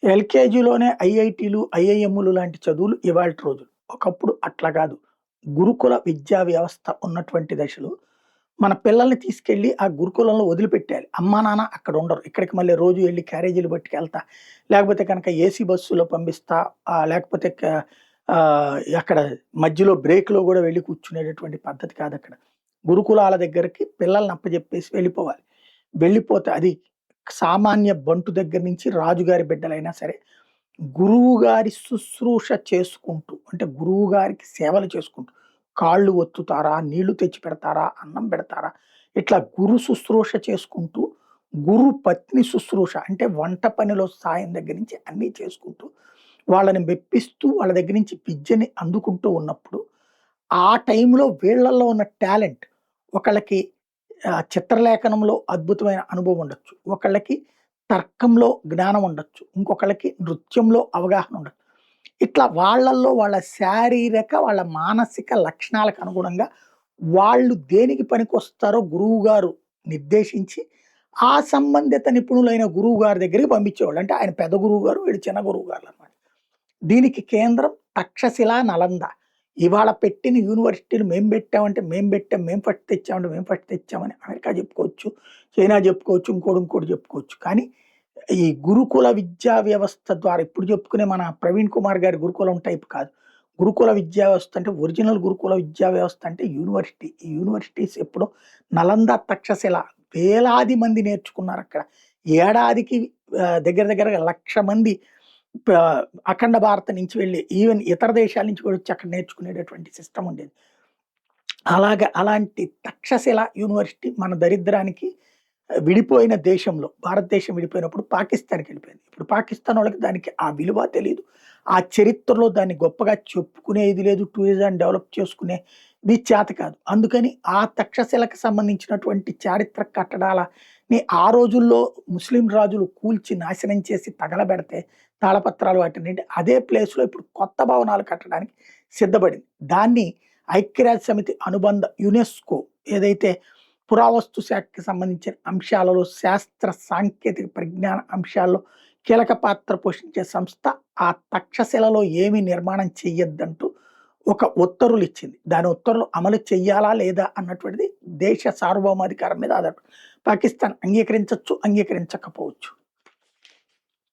ఎల్‌కేజీలోనే ఐఐటీలు, ఐఐఎంలు లాంటి చదువులు ఇవాల్టి రోజులు. ఒకప్పుడు అట్లా గాదు. గురుకుల విద్యా వ్యవస్థ ఉన్నటువంటి దశలో, మన పిల్లల్ని తీసుకెళ్ళి ఆ గురుకులంలో వదిలిపెట్టేయాలి. అమ్మా, నాన్న అక్కడుండరు. ఇక్కడికి మళ్ళీ రోజు ఎళ్లి క్యారేజీలు పట్టుకెళ్తా, లేకపోతే కనుక ఏసీ బస్సులో పంపిస్తా, లేకపోతే అక్కడ మధ్యలో బ్రేక్‌లో గూడా వెళ్లి కూర్చునేటటువంటి పద్ధతి కాదక్కడ. గురుకులాల దగ్గరికి పిల్లల్ని అప్పజెప్పేసి వెళ్ళిపోవాలి. వెళ్ళిపోతే అది సామాన్య బంటు దగ్గర నుంచి రాజుగారి బిడ్డలైనా సరే, గురువుగారి శుశ్రూష చేసుకుంటూ, అంటే గురువుగారికి సేవలు చేసుకుంటూ, కాళ్ళు ఒత్తుతారా, నీళ్లు తెచ్చి పెడతారా, అన్నం పెడతారా, ఇట్లా గురు శుశ్రూష చేసుకుంటూ, గురు పత్ని శుశ్రూష అంటే వంట పనిలో సాయం దగ్గర నుంచి అన్నీ చేసుకుంటూ, వాళ్ళని మెప్పిస్తూ, వాళ్ళ దగ్గర నుంచి విద్యని అందుకుంటూ ఉన్నప్పుడు, ఆ టైంలో వీళ్ళల్లో ఉన్న టాలెంట్ ఒకళ్ళకి చిత్రలేఖనంలో అద్భుతమైన అనుభవం ఉండొచ్చు. ఒకళ్ళకి తర్కంలో జ్ఞానం ఉండొచ్చు. ఇంకొకళ్ళకి నృత్యంలో అవగాహన ఉండొచ్చు. ఇట్లా వాళ్ళల్లో వాళ్ళ శారీరక, వాళ్ళ మానసిక లక్షణాలకు అనుగుణంగా వాళ్ళు దేనికి పనికొస్తారో గురువుగారు నిర్దేశించి, ఆ సంబంధిత నిపుణులైన గురువుగారి దగ్గరికి పంపించేవాళ్ళు. అంటే ఆయన పెద్ద గురువుగారు, వీళ్ళు చిన్న గురువుగారులనమాట. దీనికి కేంద్రం తక్షశిల, నలంద. ఇవాళ పెట్టిన యూనివర్సిటీలు మేము పెట్టామంటే మేము పెట్టాం, మేము ఫస్ట్ తెచ్చామంటే మేము ఫస్ట్ తెచ్చామని అమెరికా చెప్పుకోవచ్చు, చైనా చెప్పుకోవచ్చు, ఇంకోటి చెప్పుకోవచ్చు. కానీ ఈ గురుకుల విద్యా వ్యవస్థ ద్వారా ఇప్పుడు చెప్పుకునే మన ప్రవీణ్ కుమార్ గారి గురుకులం టైప్ కాదు. గురుకుల విద్యా వ్యవస్థ అంటే ఒరిజినల్ గురుకుల విద్యా వ్యవస్థ అంటే యూనివర్సిటీ. ఈ యూనివర్సిటీస్ ఎప్పుడో నలంద, తక్షశిల వేలాది మంది నేర్చుకున్నారక్కడ. ఏడాదికి దగ్గర దగ్గరగా 1,00,000 మంది ప అఖండ భారతం నుంచి వెళ్ళి ఈవెన్ ఇతర దేశాల నుంచి కూడా వచ్చి అక్కడ నేర్చుకునేటటువంటి సిస్టమ్ ఉండేది. అలాంటి తక్షశిల యూనివర్సిటీ మన దరిద్రానికి విడిపోయిన దేశంలో, భారతదేశం విడిపోయినప్పుడు పాకిస్తాన్‌కెళ్ళిపోయింది. ఇప్పుడు పాకిస్తాన్ వాళ్ళకి దానికి ఆ విలువ తెలీదు. ఆ చరిత్రలో దాన్ని గొప్పగా చెప్పుకునేది లేదు. టూరిజాన్ని డెవలప్ చేసుకునేది చేత కాదు. అందుకని ఆ తక్షశిలకు సంబంధించినటువంటి చారిత్రక కట్టడాలని ఆ రోజుల్లో ముస్లిం రాజులు కూల్చి నాశనం చేసి తగలబెడితే, తాళపత్రాలు వాటినన్నిటి అదే ప్లేస్‌లో ఇప్పుడు కొత్త భవనాలు కట్టడానికి సిద్ధపడింది. దాన్ని ఐక్యరాజ్య సమితి అనుబంధ యునెస్కో ఏదైతే పురావస్తు శాఖకి సంబంధించిన అంశాలలో, శాస్త్ర సాంకేతిక పరిజ్ఞాన అంశాల్లో కీలక పాత్ర పోషించే సంస్థ ఆ తక్షశిలలో ఏమి నిర్మాణం చెయ్యొద్దంటూ ఒక ఉత్తర్వులిచ్చింది. దాని ఉత్తర్వులు అమలు చెయ్యాలా లేదా అన్నటువంటిది దేశ సార్వభౌమాధికారం మీద ఆధారపడి పాకిస్తాన్ అంగీకరించొచ్చు, అంగీకరించకపోవచ్చు.